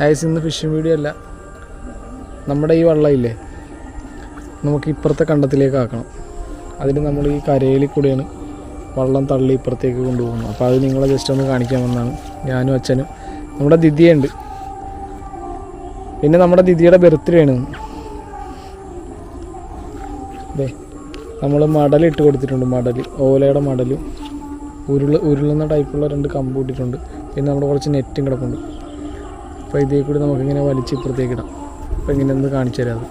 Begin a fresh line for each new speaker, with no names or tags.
ആയിസ് ഇന്ന് phishing video അല്ല. നമ്മുടെ ഈ വള്ളമില്ലേ നമുക്ക് ഇപ്പുറത്തെ കണ്ടത്തിലേക്ക് ആക്കണം. അതിന് നമ്മൾ ഈ കരയിൽ കൂടെയാണ് വള്ളം തള്ളി ഇപ്പുറത്തേക്ക് കൊണ്ടുപോകുന്നത്. അപ്പോൾ അത് നിങ്ങളെ ജസ്റ്റ് ഒന്ന് കാണിക്കാമെന്നാണ്. ഞാനും അച്ഛനും നമ്മുടെ ദിദിയുണ്ട്. പിന്നെ നമ്മുടെ ദിദിയുടെ ബർത്ത്ഡേ ആണ്. അതെ, നമ്മൾ മടലിട്ട് കൊടുത്തിട്ടുണ്ട്. മടൽ, ഓലയുടെ മടൽ, ഉരുളുന്ന ടൈപ്പുള്ള 2 കമ്പ് ഇട്ടിട്ടുണ്ട്. പിന്നെ നമ്മുടെ കുറച്ച് നെറ്റും കിടപ്പുണ്ട്. അപ്പോൾ ഇതേ കൂടി നമുക്കിങ്ങനെ വലിച്ച് ഇപ്പുറത്തേക്ക് ഇടാം. അപ്പോൾ ഇങ്ങനെ ഒന്ന് കാണിച്ചു തരാം. അത്